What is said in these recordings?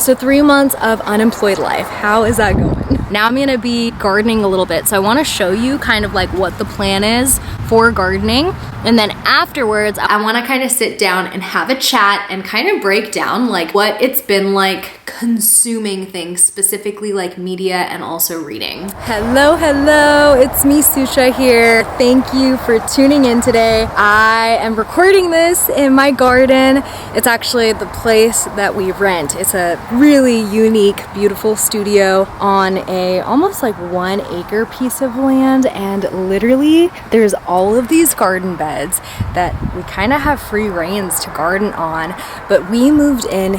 So 3 months of unemployed life, how is that going? Now I'm gonna be gardening a little bit, so I wanna show you kind of like what the plan is for gardening. And then afterwards, I wanna kind of sit down and have a chat and kind of break down like what it's been like consuming things, specifically like media and also reading. Hello, it's me, Susha here. Thank you for tuning in today. I am recording this in my garden. It's actually the place that we rent. It's a really unique, beautiful studio on a almost like 1 acre piece of land, and literally there's all of these garden beds that we kind of have free reins to garden on. But we moved in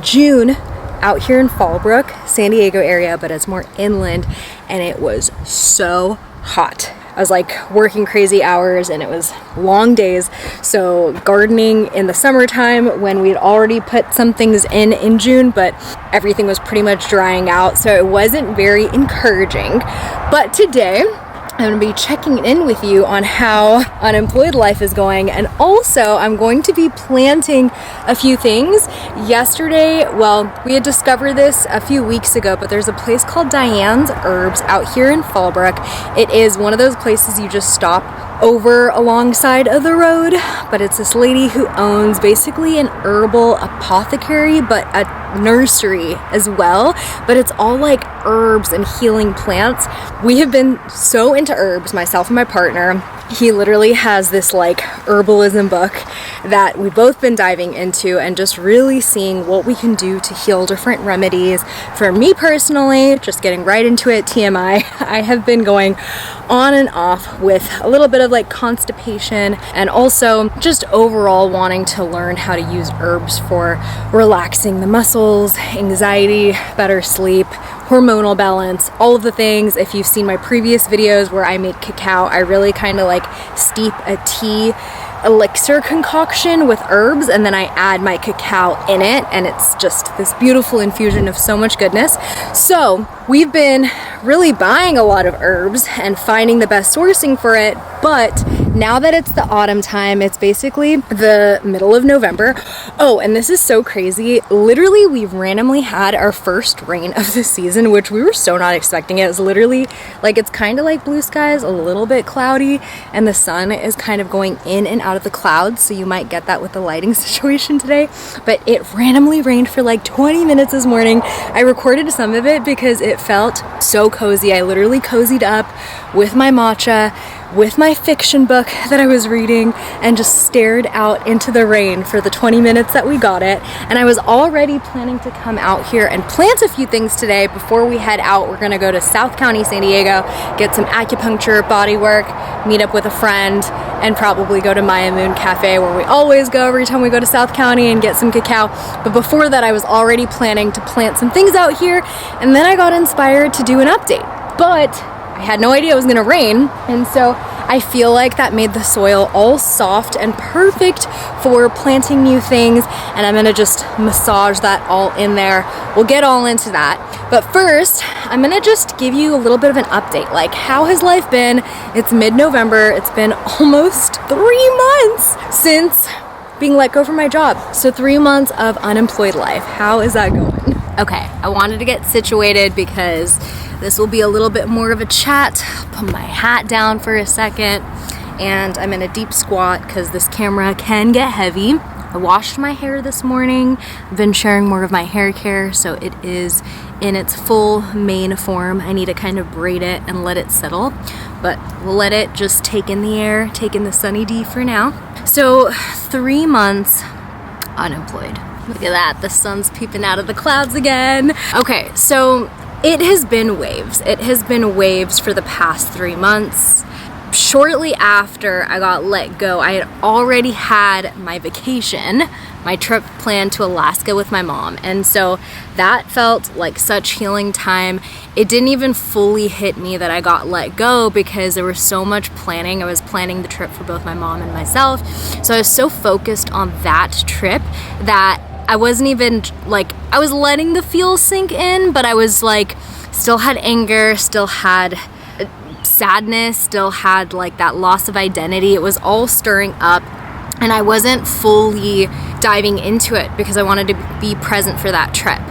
June out here in Fallbrook, San Diego area, but it's more inland, and it was so hot. I was like working crazy hours and it was long days. So gardening in the summertime when we'd already put some things in June, but everything was pretty much drying out. So it wasn't very encouraging. But today I'm gonna be checking in with you on how unemployed life is going, and also I'm going to be planting a few things. Yesterday, well, we had discovered this a few weeks ago, but there's a place called Diane's Herbs out here in Fallbrook. It is one of those places you just stop over alongside of the road, but it's this lady who owns basically an herbal apothecary, but a nursery as well, but it's all like herbs and healing plants. We have been so into herbs, myself and my partner. He literally has this like herbalism book that we've both been diving into and just really seeing what we can do to heal different remedies. For me personally, just getting right into it, TMI, I have been going on and off with a little bit of like constipation, and also just overall wanting to learn how to use herbs for relaxing the muscles, anxiety, better sleep, hormonal balance, all of the things. If you've seen my previous videos where I make cacao, I really kind of like steep a tea elixir concoction with herbs, and then I add my cacao in it, and it's just this beautiful infusion of so much goodness. So we've been really buying a lot of herbs and finding the best sourcing for it, but now that it's the autumn time, it's basically the middle of November. Oh, and this is so crazy. Literally, we've randomly had our first rain of the season, which we were so not expecting. It was literally like, it's kind of like blue skies, a little bit cloudy, and the sun is kind of going in and out of the clouds, so you might get that with the lighting situation today. But it randomly rained for like 20 minutes this morning. I recorded some of it because it felt so cozy. I literally cozied up with my matcha, with my fiction book that I was reading, and just stared out into the rain for the 20 minutes that we got it. And I was already planning to come out here and plant a few things today before we head out. We're gonna go to South County, San Diego, get some acupuncture, body work, meet up with a friend, and probably go to Maya Moon Cafe, where we always go every time we go to South County, and get some cacao. But before that, I was already planning to plant some things out here, and then I got inspired to do an update. But I had no idea it was gonna rain, and so I feel like that made the soil all soft and perfect for planting new things, and I'm gonna just massage that all in there. We'll get all into that. But first, I'm gonna just give you a little bit of an update. Like, how has life been? It's mid-November. It's been almost 3 months since being let go from my job. So 3 months of unemployed life. How is that going? Okay, I wanted to get situated because this will be a little bit more of a chat. Put my hat down for a second, and I'm in a deep squat because this camera can get heavy. I washed my hair this morning. I've been sharing more of my hair care, so it is in its full mane form. I need to kind of braid it and let it settle, but we'll let it just take in the air, take in the sunny D for now. So 3 months unemployed. Look at that, the sun's peeping out of the clouds again. Okay, so it has been waves. It has been waves for the past 3 months. Shortly after I got let go, I had already had my vacation, my trip planned to Alaska with my mom. And so that felt like such healing time. It didn't even fully hit me that I got let go because there was so much planning. I was planning the trip for both my mom and myself. So I was so focused on that trip that I wasn't even like, I was letting the feels sink in, but I was like, still had anger, still had sadness, still had like that loss of identity. It was all stirring up, and I wasn't fully diving into it because I wanted to be present for that trip.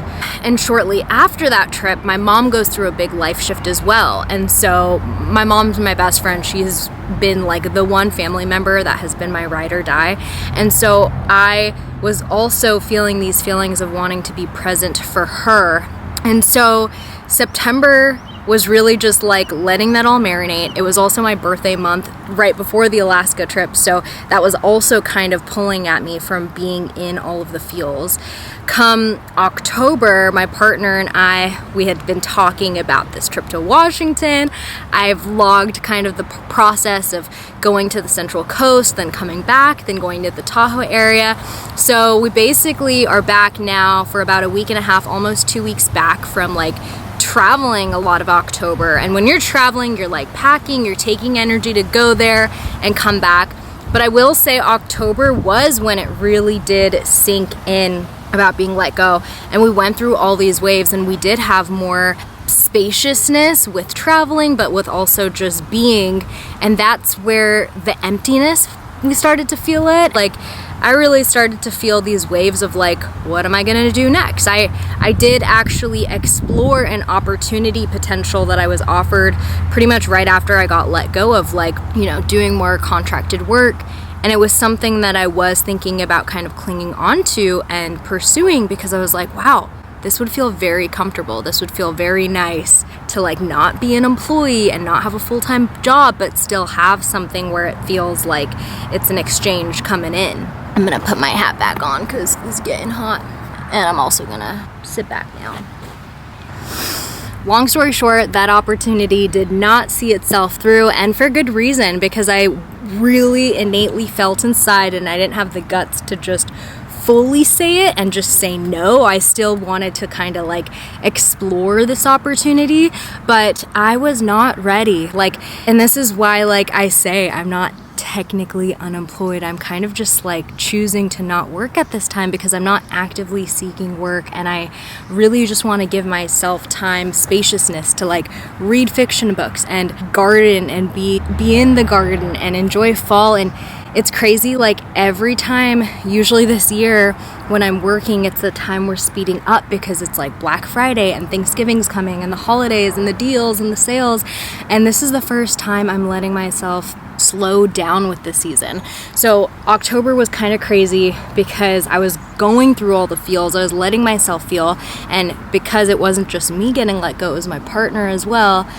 and shortly after that trip, my mom goes through a big life shift as well. And so my mom's my best friend. She's been like the one family member that has been my ride or die. And so I was also feeling these feelings of wanting to be present for her. And so September was really just like letting that all marinate. It was also my birthday month right before the Alaska trip, so that was also kind of pulling at me from being in all of the feels. Come October, my partner and we had been talking about this trip to Washington. I've vlogged kind of the process of going to the Central Coast, then coming back, then going to the Tahoe area. So we basically are back now for about a week and a half, almost 2 weeks back from like traveling a lot of October. And when you're traveling, you're like packing, you're taking energy to go there and come back. But I will say October was when it really did sink in about being let go. And we went through all these waves, and we did have more spaciousness with traveling, but with also just being. And that's where the emptiness, we started to feel it. Like, I really started to feel these waves of like, what am I gonna do next? I did actually explore an opportunity potential that I was offered pretty much right after I got let go of, like, you know, doing more contracted work. And it was something that I was thinking about kind of clinging onto and pursuing, because I was like, wow, this would feel very comfortable. This would feel very nice to like not be an employee and not have a full-time job, but still have something where it feels like it's an exchange coming in. I'm gonna put my hat back on because it's getting hot. And I'm also gonna sit back now. Long story short, that opportunity did not see itself through, and for good reason, because I really innately felt inside, and I didn't have the guts to just fully say it and just say no. I still wanted to kind of like explore this opportunity, but I was not ready. Like, and this is why, like I say, I'm not technically unemployed. I'm kind of just like choosing to not work at this time because I'm not actively seeking work, and I really just want to give myself time, spaciousness to like read fiction books and garden and be in the garden and enjoy fall. And it's crazy, like every time, usually this year when I'm working, it's the time we're speeding up because it's like Black Friday and Thanksgiving's coming and the holidays and the deals and the sales. And this is the first time I'm letting myself slow down with the season. So October was kind of crazy because I was going through all the feels. I was letting myself feel. And because it wasn't just me getting let go, it was my partner as well.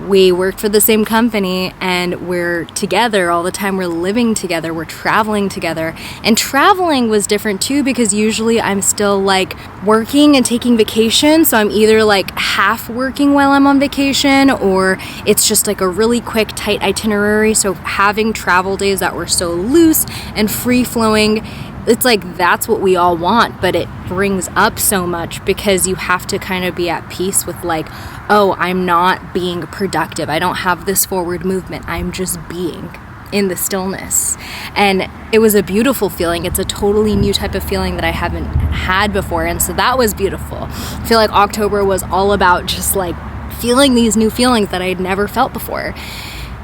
We worked for the same company and we're together all the time. We're living together. We're traveling together. And traveling was different too, because usually I'm still like working and taking vacation. So I'm either like half working while I'm on vacation, or it's just like a really quick, tight itinerary. So having travel days that were so loose and free flowing, it's like that's what we all want, but it brings up so much because you have to kind of be at peace with like, oh, I'm not being productive. I don't have this forward movement. I'm just being in the stillness. And it was a beautiful feeling. It's a totally new type of feeling that I haven't had before. And so that was beautiful. I feel like October was all about just like feeling these new feelings that I had never felt before.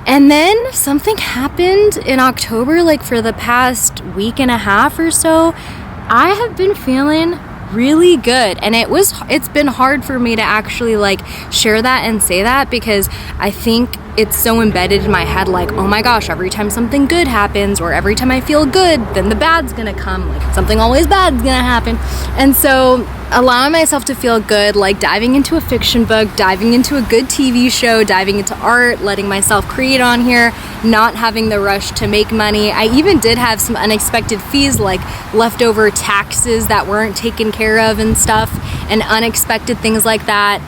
And then something happened in October, like for the past week and a half or so. I have been feeling really good, and it's been hard for me to actually like share that and say that, because I think it's so embedded in my head, like, oh my gosh, every time something good happens or every time I feel good, then the bad's gonna come, like something always bad's gonna happen. And so allowing myself to feel good, like diving into a fiction book, diving into a good TV show, diving into art, letting myself create on here, not having the rush to make money. I even did have some unexpected fees, like leftover taxes that weren't taken care of and stuff, and unexpected things like that.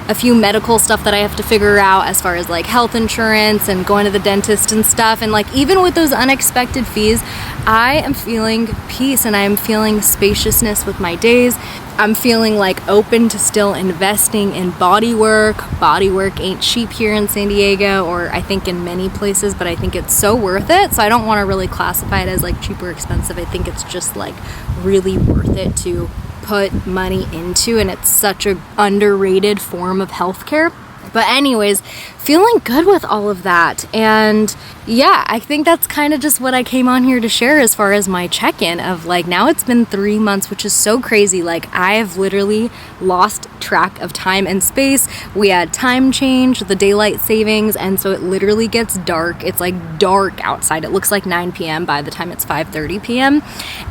A few medical stuff that I have to figure out as far as like health insurance and going to the dentist and stuff. And like even with those unexpected fees, I am feeling peace and I am feeling spaciousness with my days. I'm feeling like open to still investing in body work. Body work ain't cheap here in San Diego, or I think in many places, but I think it's so worth it. So I don't want to really classify it as like cheap or expensive. I think it's just like really worth it to put money into, and it's such a underrated form of healthcare. But anyways, feeling good with all of that. And yeah, I think that's kind of just what I came on here to share as far as my check-in of like, now it's been 3 months, which is so crazy. Like, I have literally lost track of time and space. We had time change, the daylight savings, and so it literally gets dark. It's like dark outside. It looks like 9 p.m. by the time it's 5:30 p.m.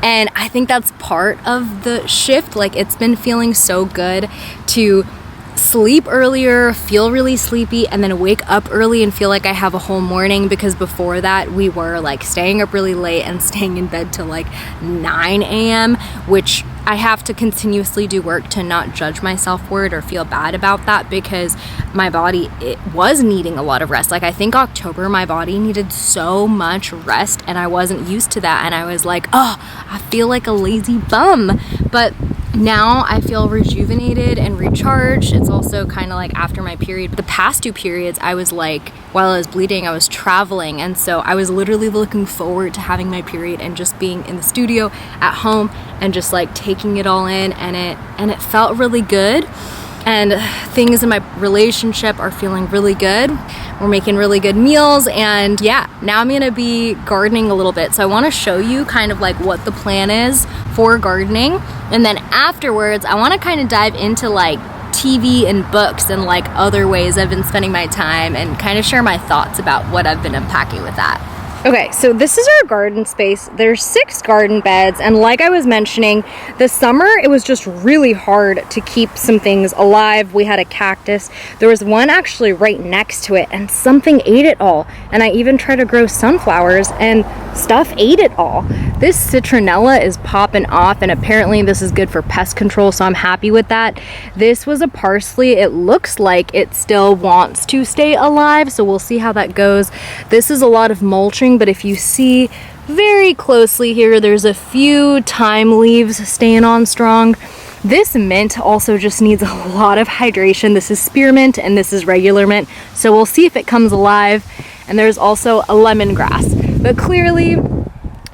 And I think that's part of the shift. Like, it's been feeling so good to sleep earlier, feel really sleepy, and then wake up early and feel like I have a whole morning, because before that we were like staying up really late and staying in bed till like 9 a.m., which I have to continuously do work to not judge myself for it or feel bad about that, because my body, it was needing a lot of rest. Like, I think October my body needed so much rest and I wasn't used to that, and I was like, oh, I feel like a lazy bum. But now I feel rejuvenated and recharged. It's also kind of like after my period. The past 2 periods, I was like, while I was bleeding, I was traveling. And so I was literally looking forward to having my period and just being in the studio at home and just like taking it all in. And it felt really good. And things in my relationship are feeling really good. We're making really good meals, and yeah, now I'm gonna be gardening a little bit. So I wanna show you kind of like what the plan is for gardening. And then afterwards, I wanna kind of dive into like TV and books and like other ways I've been spending my time, and kind of share my thoughts about what I've been unpacking with that. Okay, so this is our garden space. There's 6 garden beds, and like I was mentioning, this summer it was just really hard to keep some things alive. We had a cactus. There was one actually right next to it, and something ate it all. And I even tried to grow sunflowers, and stuff ate it all. This citronella is popping off, and apparently this is good for pest control, so I'm happy with that. This was a parsley. It looks like it still wants to stay alive, so we'll see how that goes. This is a lot of mulching, but if you see very closely here, there's a few thyme leaves staying on strong. This mint also just needs a lot of hydration. This is spearmint and this is regular mint, so we'll see if it comes alive. And there's also a lemongrass, but clearly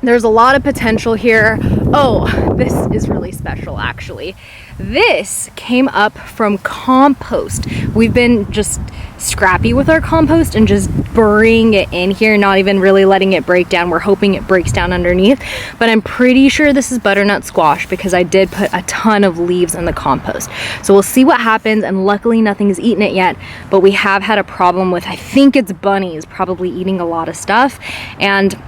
there's a lot of potential here. Oh, this is really special actually. This came up from compost. We've been just scrappy with our compost and just burying it in here, not even really letting it break down. We're hoping it breaks down underneath, but I'm pretty sure this is butternut squash because I did put a ton of leaves in the compost. So we'll see what happens, and luckily nothing's eaten it yet, but we have had a problem with, I think it's bunnies probably eating a lot of stuff. And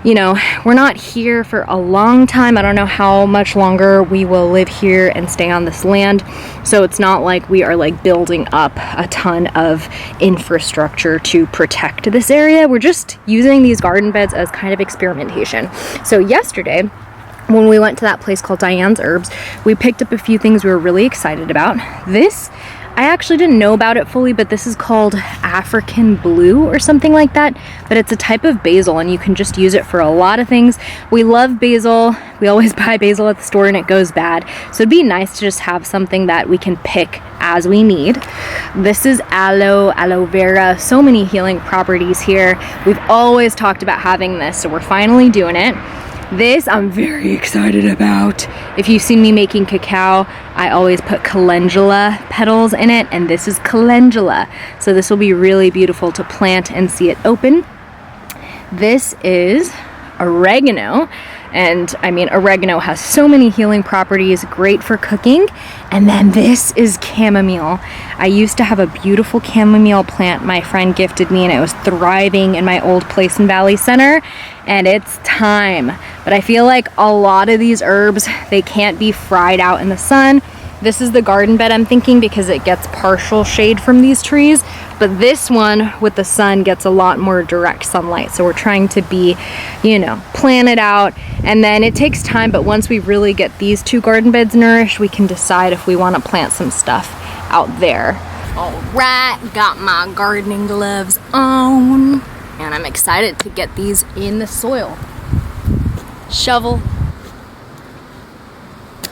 you know, we're not here for a long time. I don't know how much longer we will live here and stay on this land. So it's not like we are like building up a ton of infrastructure to protect this area. We're just using these garden beds as kind of experimentation. So yesterday, when we went to that place called Diane's Herbs, we picked up a few things we were really excited about. This, I actually didn't know about it fully, but this is called African blue or something like that. But it's a type of basil, and you can just use it for a lot of things. We love basil. We always buy basil at the store and it goes bad. So it'd be nice to just have something that we can pick as we need. This is aloe vera. So many healing properties here. We've always talked about having this, so we're finally doing it. This I'm very excited about. If you've seen me making cacao, I always put calendula petals in it, and this is calendula. So this will be really beautiful to plant and see it open. This is oregano. And I mean, oregano has so many healing properties, great for cooking. And then this is chamomile. I used to have a beautiful chamomile plant my friend gifted me, and it was thriving in my old place in Valley Center, and it's time. But I feel like a lot of these herbs, they can't be fried out in the sun. This is the garden bed I'm thinking, because it gets partial shade from these trees, but this one with the sun gets a lot more direct sunlight. So we're trying to be, you know, plan it out, and then it takes time, but once we really get these 2 garden beds nourished, we can decide if we want to plant some stuff out there. All right, got my gardening gloves on, and I'm excited to get these in the soil. Shovel.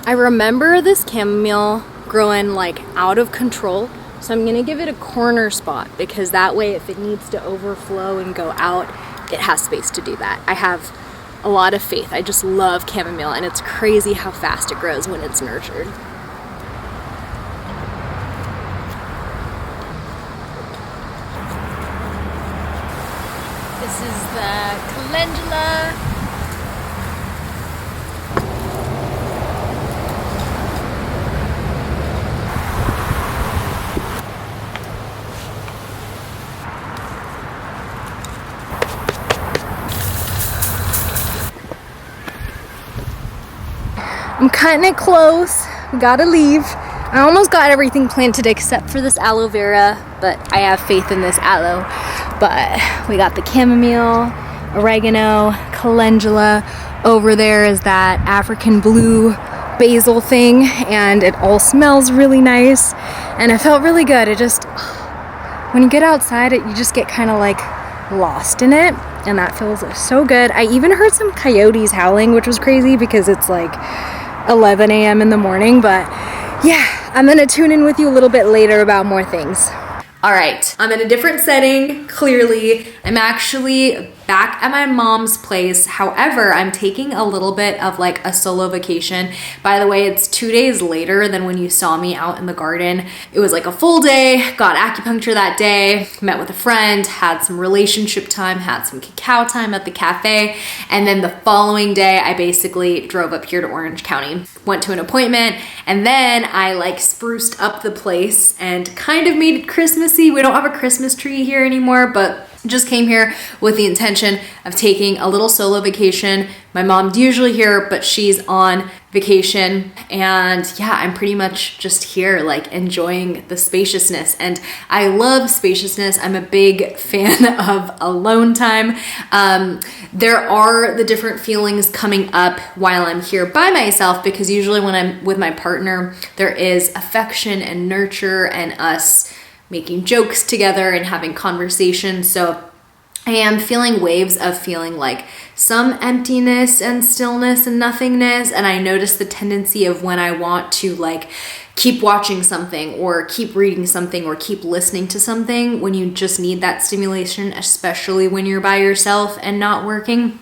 I remember this chamomile growing like out of control, so I'm gonna give it a corner spot, because that way if it needs to overflow and go out, it has space to do that. I have a lot of faith. I just love chamomile, and it's crazy how fast it grows when it's nurtured. This is the calendula. I'm cutting it close. We gotta leave. I almost got everything planted except for this aloe vera, but I have faith in this aloe. But we got the chamomile, oregano, calendula. Over there is that African blue basil thing, and it all smells really nice. And it felt really good. It just, when you get outside, you just get kind of like lost in it, and that feels so good. I even heard some coyotes howling, which was crazy because it's like 11 a.m. in the morning, but yeah, I'm gonna tune in with you a little bit later about more things. All right, I'm in a different setting, clearly. I'm actually back at my mom's place. However, I'm taking a little bit of like a solo vacation. By the way, it's 2 days later than when you saw me out in the garden. It was like a full day, got acupuncture that day, met with a friend, had some relationship time, had some cacao time at the cafe. And then the following day, I basically drove up here to Orange County, went to an appointment, and then I like spruced up the place and kind of made it Christmassy. We don't have a Christmas tree here anymore, but just came here with the intention of taking a little solo vacation. My mom's usually here, but she's on vacation. And yeah, I'm pretty much just here, like enjoying the spaciousness. And I love spaciousness. I'm a big fan of alone time. There are the different feelings coming up while I'm here by myself, because usually when I'm with my partner, there is affection and nurture and us making jokes together and having conversations. So I am feeling waves of feeling like some emptiness and stillness and nothingness. And I notice the tendency of when I want to like keep watching something or keep reading something or keep listening to something, when you just need that stimulation, especially when you're by yourself and not working.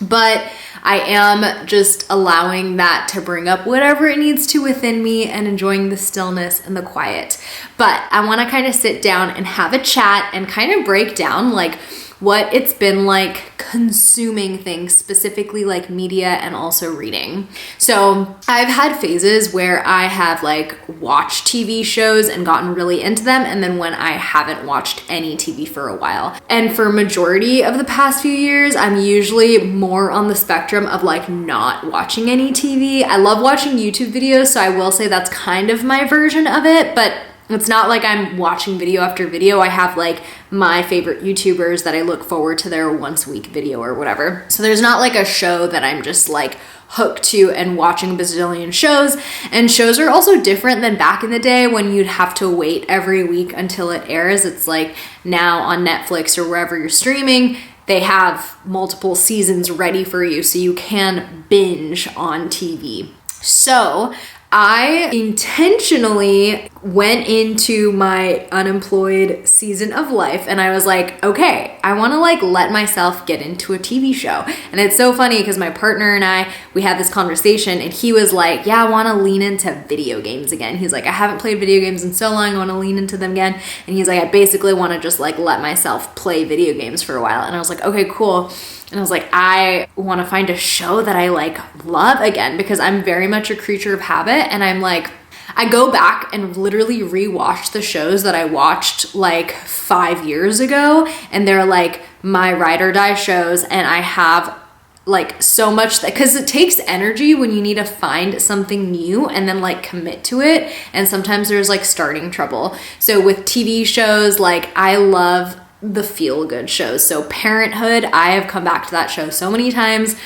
But I am just allowing that to bring up whatever it needs to within me and enjoying the stillness and the quiet. But I want to kind of sit down and have a chat and kind of break down like what it's been like consuming things, specifically like media and also reading. So I've had phases where I have like watched TV shows and gotten really into them, and then when I haven't watched any TV for a while. And for majority of the past few years, I'm usually more on the spectrum of like not watching any TV. I love watching YouTube videos, so I will say that's kind of my version of it, but it's not like I'm watching video after video. I have like my favorite YouTubers that I look forward to their once a week video or whatever. So there's not like a show that I'm just like hooked to and watching a bazillion shows. And shows are also different than back in the day when you'd have to wait every week until it airs. It's like now on Netflix or wherever you're streaming, they have multiple seasons ready for you, so you can binge on TV. So I intentionally went into my unemployed season of life and I was like, okay, I want to like let myself get into a TV show. And it's so funny because my partner and we had this conversation and he was like, yeah, I want to lean into video games again. He's like, I haven't played video games in so long. I want to lean into them again. And he's like, I basically want to just like let myself play video games for a while. And I was like, okay, cool. And I was like, I want to find a show that I like love again, because I'm very much a creature of habit. And I'm like, I go back and literally rewatch the shows that I watched like 5 years ago. And they're like my ride or die shows. And I have like so much that, because it takes energy when you need to find something new and then like commit to it. And sometimes there's like starting trouble. So with TV shows, like I love the feel-good shows. So Parenthood, I have come back to that show so many times.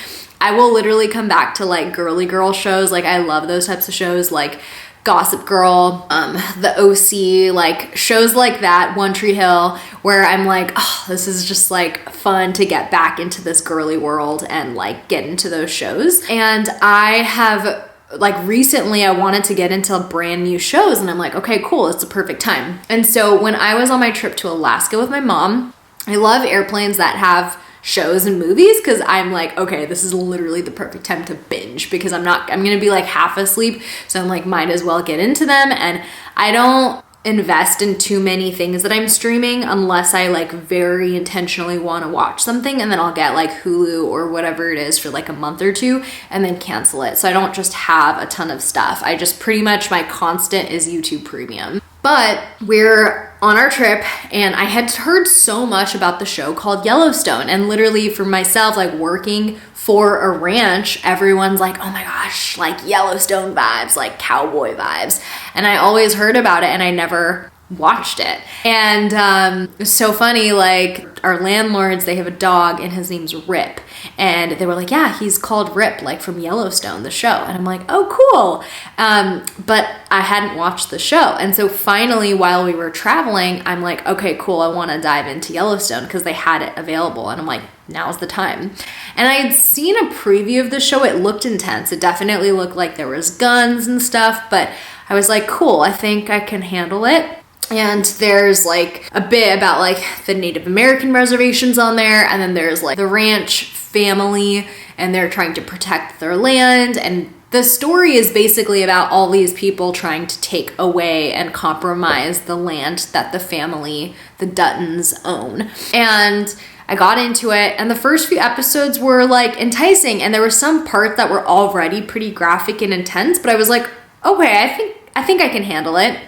I will literally come back to like girly girl shows. Like I love those types of shows, like Gossip Girl, The OC, like shows like that, One Tree Hill, where I'm like, oh, this is just like fun to get back into this girly world and like get into those shows. And I have like recently I wanted to get into brand new shows and I'm like, okay, cool, it's the perfect time. And so when I was on my trip to Alaska with my mom, I love airplanes that have shows and movies, because I'm like, okay, this is literally the perfect time to binge, because I'm gonna be like half asleep, so I'm like, might as well get into them. And I don't invest in too many things that I'm streaming unless I like very intentionally want to watch something, and then I'll get like Hulu or whatever it is for like a month or two and then cancel it. So I don't just have a ton of stuff. I just pretty much, my constant is YouTube Premium. But we're on our trip and I had heard so much about the show called Yellowstone, and literally for myself, like working for a ranch, everyone's like, oh my gosh, like Yellowstone vibes, like cowboy vibes. And I always heard about it and I never watched it. And it's so funny, like our landlords, they have a dog and his name's Rip. And they were like, yeah, he's called Rip, like from Yellowstone, the show. And I'm like, oh, cool. But I hadn't watched the show. And so finally, while we were traveling, I'm like, okay, cool. I want to dive into Yellowstone because they had it available. And I'm like, now's the time. And I had seen a preview of the show. It looked intense. It definitely looked like there was guns and stuff, but I was like, cool, I think I can handle it. And there's like a bit about like the Native American reservations on there. And then there's like the ranch family and they're trying to protect their land. And the story is basically about all these people trying to take away and compromise the land that the family, the Duttons, own. And I got into it, and the first few episodes were like enticing, and there were some parts that were already pretty graphic and intense, but I was like, okay, I think I can handle it.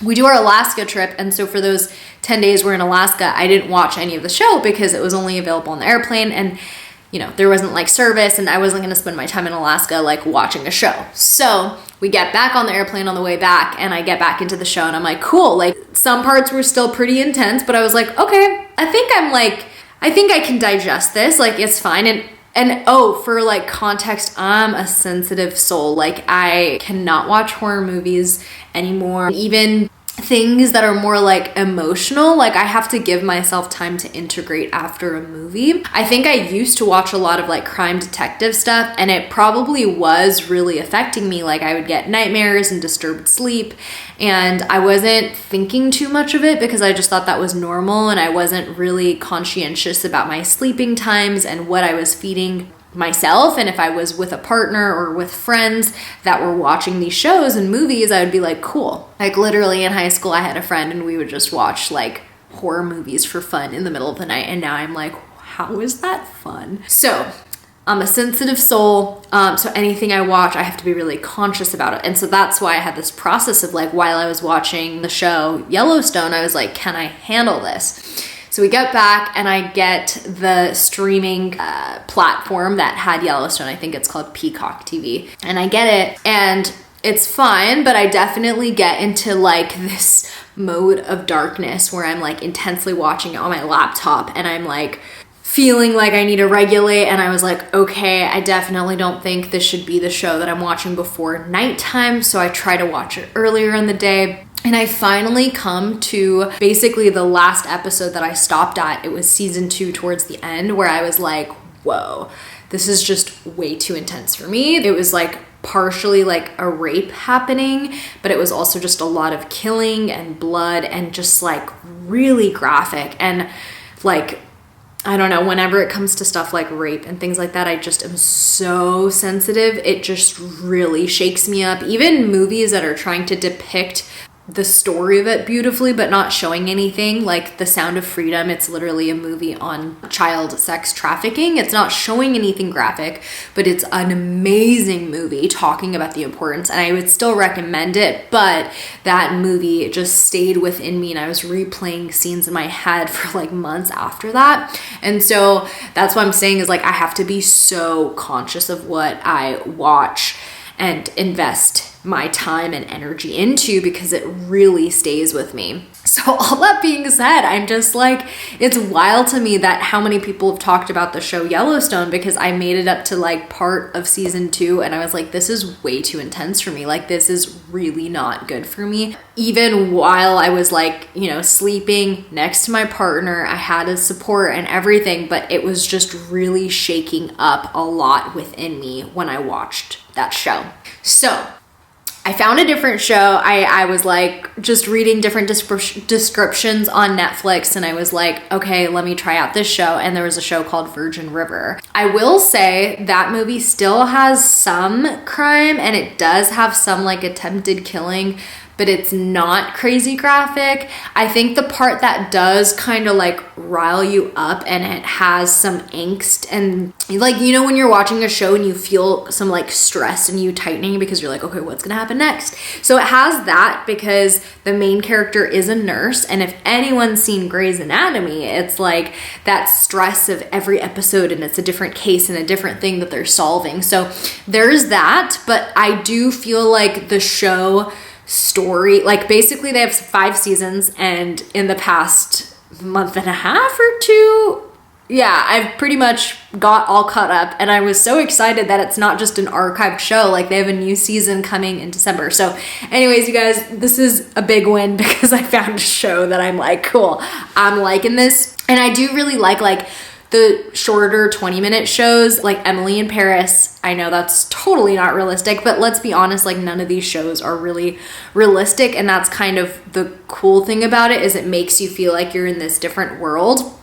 We do our Alaska trip, and so for those 10 days we're in Alaska, I didn't watch any of the show because it was only available on the airplane, and you know, there wasn't like service, and I wasn't going to spend my time in Alaska like watching a show. So we get back on the airplane on the way back, and I get back into the show, and I'm like, cool. Like some parts were still pretty intense, but I was like, okay, I think I can digest this. Like it's fine. And oh, for like context, I'm a sensitive soul. Like I cannot watch horror movies anymore. Even things that are more like emotional, like I have to give myself time to integrate after a movie. I think I used to watch a lot of like crime detective stuff, and it probably was really affecting me. Like I would get nightmares and disturbed sleep, and I wasn't thinking too much of it because I just thought that was normal, and I wasn't really conscientious about my sleeping times and what I was feeding myself. And if I was with a partner or with friends that were watching these shows and movies, I would be like, cool. Like literally in high school, I had a friend and we would just watch like horror movies for fun in the middle of the night. And now I'm like, how is that fun? So I'm a sensitive soul. So anything I watch, I have to be really conscious about it. And so that's why I had this process of like, while I was watching the show Yellowstone, I was like, can I handle this? So we get back and I get the streaming platform that had Yellowstone. I think it's called Peacock TV. And I get it and it's fine, but I definitely get into like this mode of darkness where I'm like intensely watching it on my laptop and I'm like feeling like I need to regulate. And I was like, okay, I definitely don't think this should be the show that I'm watching before nighttime. So I try to watch it earlier in the day. And I finally come to basically the last episode that I stopped at. It was season 2 towards the end, where I was like, whoa, this is just way too intense for me. It was like partially like a rape happening, but it was also just a lot of killing and blood and just like really graphic. And like, I don't know, whenever it comes to stuff like rape and things like that, I just am so sensitive. It just really shakes me up. Even movies that are trying to depict the story of it beautifully but not showing anything, like The Sound of Freedom, it's literally a movie on child sex trafficking. It's not showing anything graphic, but it's an amazing movie talking about the importance, and I would still recommend it. But that movie just stayed within me and I was replaying scenes in my head for like months after that. And so that's what I'm saying is like I have to be so conscious of what I watch and invest my time and energy into because it really stays with me. So all that being said, I'm just like, it's wild to me that how many people have talked about the show Yellowstone, because I made it up to like part of season 2 and I was like, this is way too intense for me. Like this is really not good for me. Even while I was like, you know, sleeping next to my partner, I had his support and everything, but it was just really shaking up a lot within me when I watched that show. So I found a different show. I was like just reading different descriptions on Netflix and I was like, okay, let me try out this show. And there was a show called Virgin River. I will say that movie still has some crime and it does have some like attempted killing, but it's not crazy graphic. I think the part that does kind of like rile you up and it has some angst and like, you know, when you're watching a show and you feel some like stress and you tightening because you're like, okay, what's gonna happen next? So it has that because the main character is a nurse, and if anyone's seen Grey's Anatomy, it's like that stress of every episode and it's a different case and a different thing that they're solving. So there's that, but I do feel like the show story, like basically they have 5 seasons, and in the past month and a half or 2, yeah, I've pretty much got all caught up, and I was so excited that it's not just an archived show. Like, they have a new season coming in December. So anyways, you guys, this is a big win because I found a show that I'm like, cool, I'm liking this. And I do really like the shorter 20-minute shows like Emily in Paris. I know that's totally not realistic, but let's be honest, like none of these shows are really realistic, and that's kind of the cool thing about it, is it makes you feel like you're in this different world.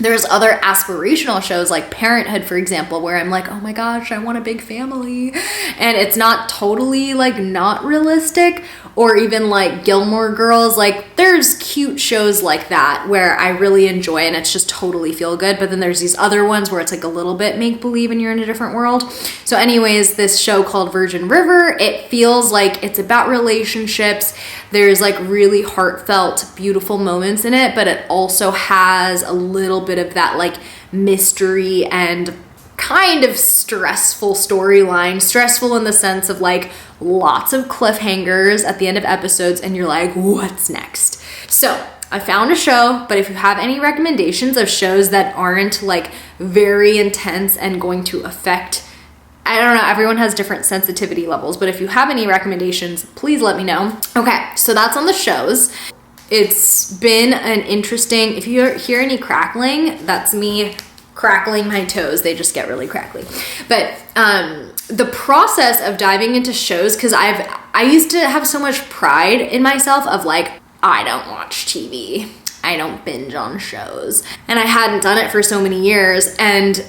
There's other aspirational shows like Parenthood, for example, where I'm like, oh my gosh, I want a big family. And it's not totally like not realistic. Or even like Gilmore Girls, like there's cute shows like that where I really enjoy and it's just totally feel good. But then there's these other ones where it's like a little bit make believe and you're in a different world. So anyways, this show called Virgin River, it feels like it's about relationships. There's like really heartfelt, beautiful moments in it, but it also has a little bit of that like mystery and kind of stressful storyline. Stressful in the sense of like lots of cliffhangers at the end of episodes and you're like, what's next? So I found a show, but if you have any recommendations of shows that aren't like very intense and going to affect, I don't know, everyone has different sensitivity levels, but if you have any recommendations, please let me know. Okay, so that's on the shows. It's been an interesting, if you hear any crackling, that's me crackling my toes. They just get really crackly. But the process of diving into shows, because I used to have so much pride in myself of like, I don't watch TV. I don't binge on shows. And I hadn't done it for so many years. And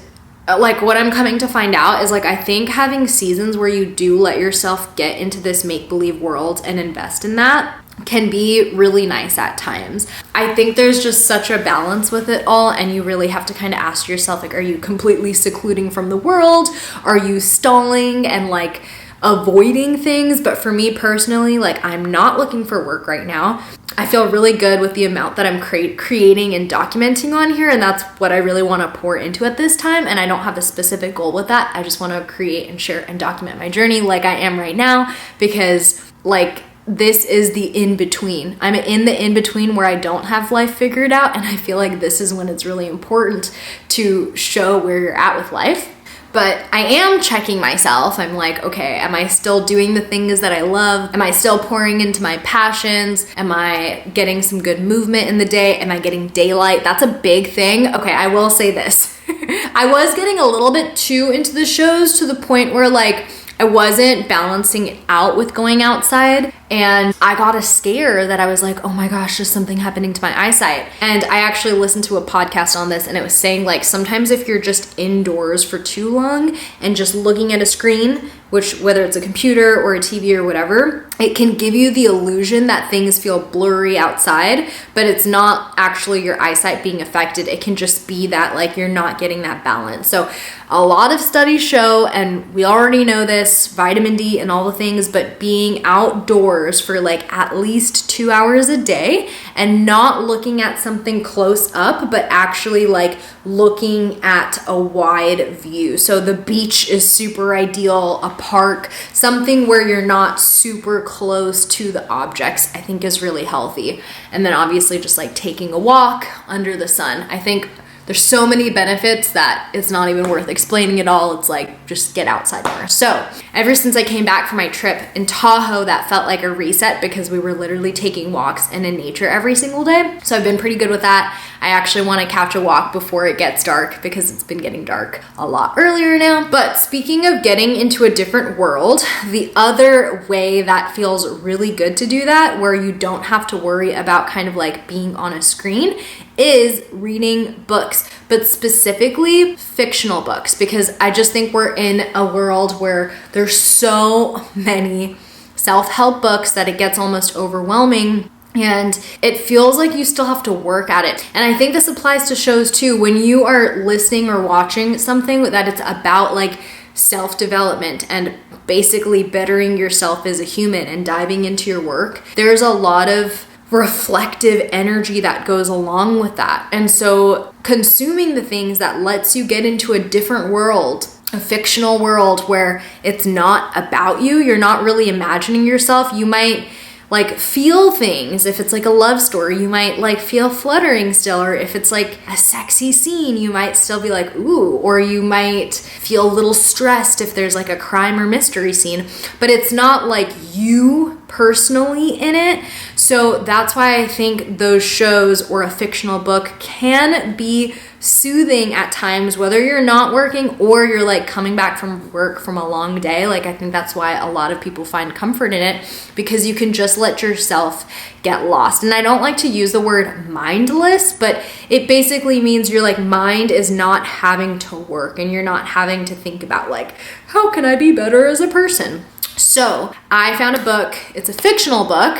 like what I'm coming to find out is like, I think having seasons where you do let yourself get into this make-believe world and invest in that can be really nice at times. I think there's just such a balance with it all, and you really have to kind of ask yourself, like, are you completely secluding from the world? Are you stalling and like avoiding things? But for me personally, like, I'm not looking for work right now. I feel really good with the amount that I'm creating and documenting on here, and that's what I really want to pour into at this time. And I don't have a specific goal with that. I just want to create and share and document my journey like I am right now, because like this is the in-between. I'm in the in-between where I don't have life figured out, and I feel like this is when it's really important to show where you're at with life. But I am checking myself. I'm like, okay, am I still doing the things that I love? Am I still pouring into my passions? Am I getting some good movement in the day? Am I getting daylight? That's a big thing. Okay, I will say this. I was getting a little bit too into the shows to the point where like I wasn't balancing it out with going outside, and I got a scare that I was like, oh my gosh, there's something happening to my eyesight. And I actually listened to a podcast on this, and it was saying like sometimes if you're just indoors for too long and just looking at a screen, which whether it's a computer or a TV or whatever, it can give you the illusion that things feel blurry outside, but it's not actually your eyesight being affected. It can just be that like you're not getting that balance. So a lot of studies show, and we already know this, vitamin D and all the things, but being outdoors for like at least 2 hours a day and not looking at something close up, but actually like looking at a wide view. So the beach is super ideal, a park, something where you're not super close to the objects, I think is really healthy. And then obviously just like taking a walk under the sun. I think there's so many benefits that it's not even worth explaining it all. It's like, just get outside more. So ever since I came back from my trip in Tahoe, that felt like a reset because we were literally taking walks and in nature every single day. So I've been pretty good with that. I actually want to catch a walk before it gets dark because it's been getting dark a lot earlier now. But speaking of getting into a different world, the other way that feels really good to do that, where you don't have to worry about kind of like being on a screen, is reading books, but specifically fictional books, because I just think we're in a world where there's so many self-help books that it gets almost overwhelming. And it feels like you still have to work at it. And I think this applies to shows too. When you are listening or watching something that it's about like self-development and basically bettering yourself as a human and diving into your work, there's a lot of reflective energy that goes along with that. And so consuming the things that lets you get into a different world, a fictional world where it's not about you, you're not really imagining yourself. You might like feel things. If it's like a love story, you might like feel fluttering still, or if it's like a sexy scene, you might still be like, ooh, or you might feel a little stressed if there's like a crime or mystery scene, but it's not like you personally in it. So that's why I think those shows or a fictional book can be soothing at times, whether you're not working or you're like coming back from work from a long day. Like I think that's why a lot of people find comfort in it, because you can just let yourself get lost. And I don't like to use the word mindless, but it basically means your like mind is not having to work and you're not having to think about like, how can I be better as a person? So I found a book. It's a fictional book.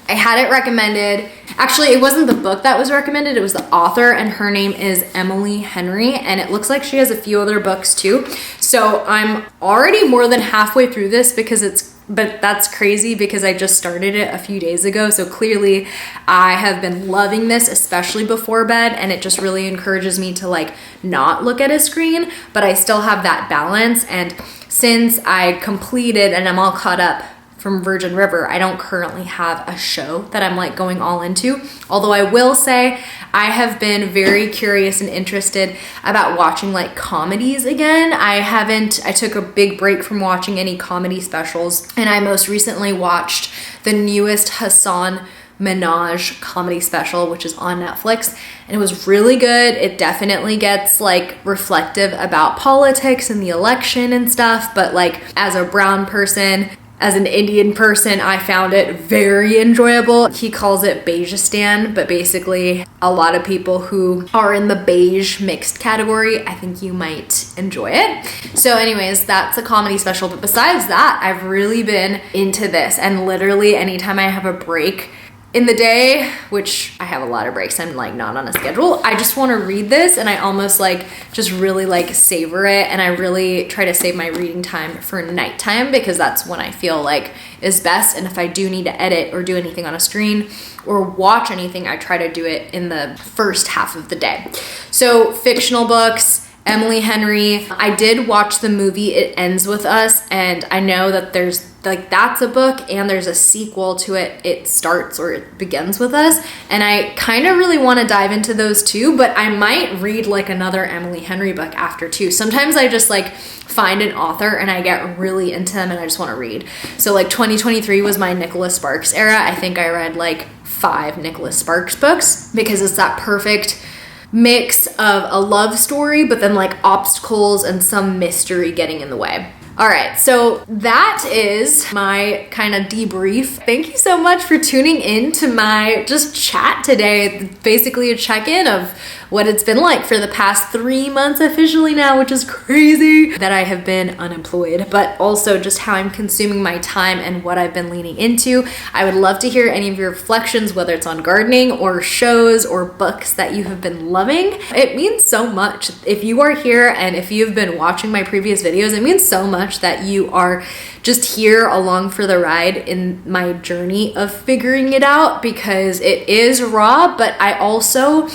I had it recommended. Actually, it wasn't the book that was recommended, it was the author, and her name is Emily Henry, and it looks like she has a few other books too. So I'm already more than halfway through this but that's crazy because I just started it a few days ago. So clearly I have been loving this, especially before bed, and it just really encourages me to like not look at a screen, but I still have that balance. And since I completed and I'm all caught up from Virgin River, I don't currently have a show that I'm like going all into. Although I will say I have been very curious and interested about watching like comedies again. I took a big break from watching any comedy specials, and I most recently watched the newest Hassan Minaj comedy special, which is on Netflix, and it was really good. It definitely gets like reflective about politics and the election and stuff, but like as a brown person, as an Indian person, I found it very enjoyable. He calls it Beigistan, but basically a lot of people who are in the beige mixed category, I think you might enjoy it. So anyways, that's a comedy special. But besides that, I've really been into this, and literally anytime I have a break in the day, which I have a lot of breaks, I'm like not on a schedule, I just want to read this, and I almost like just really like savor it. And I really try to save my reading time for nighttime because that's when I feel like is best. And if I do need to edit or do anything on a screen or watch anything, I try to do it in the first half of the day. So fictional books, Emily Henry. I did watch the movie It Ends With Us, and I know that there's like that's a book and there's a sequel to it. It Starts or It Begins With Us, and I kind of really want to dive into those too, but I might read like another Emily Henry book after too. Sometimes I just like find an author and I get really into them and I just want to read. So like 2023 was my Nicholas Sparks era. I think I read like 5 Nicholas Sparks books because it's that perfect mix of a love story, but then like obstacles and some mystery getting in the way. All right, so that is my kind of debrief. Thank you so much for tuning in to my just chat today. Basically a check-in of what it's been like for the past 3 months officially now, which is crazy that I have been unemployed, but also just how I'm consuming my time and what I've been leaning into. I would love to hear any of your reflections, whether it's on gardening or shows or books that you have been loving. It means so much. If you are here and if you've been watching my previous videos, it means so much that you are just here along for the ride in my journey of figuring it out, because it is raw, but I also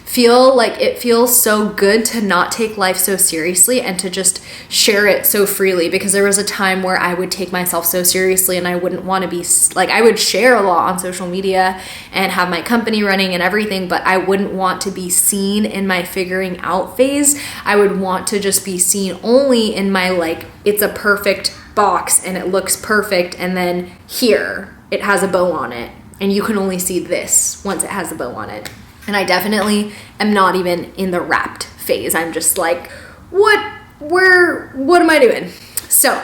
feel like it feels so good to not take life so seriously and to just share it so freely, because there was a time where I would take myself so seriously and I wouldn't want to be like, I would share a lot on social media and have my company running and everything, but I wouldn't want to be seen in my figuring out phase. I would want to just be seen only in my like, it's a perfect box and it looks perfect, and then here it has a bow on it and you can only see this once it has a bow on it. And I definitely am not even in the wrapped phase. I'm just like, what am I doing? So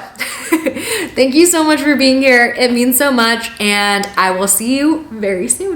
thank you so much for being here. It means so much, and I will see you very soon.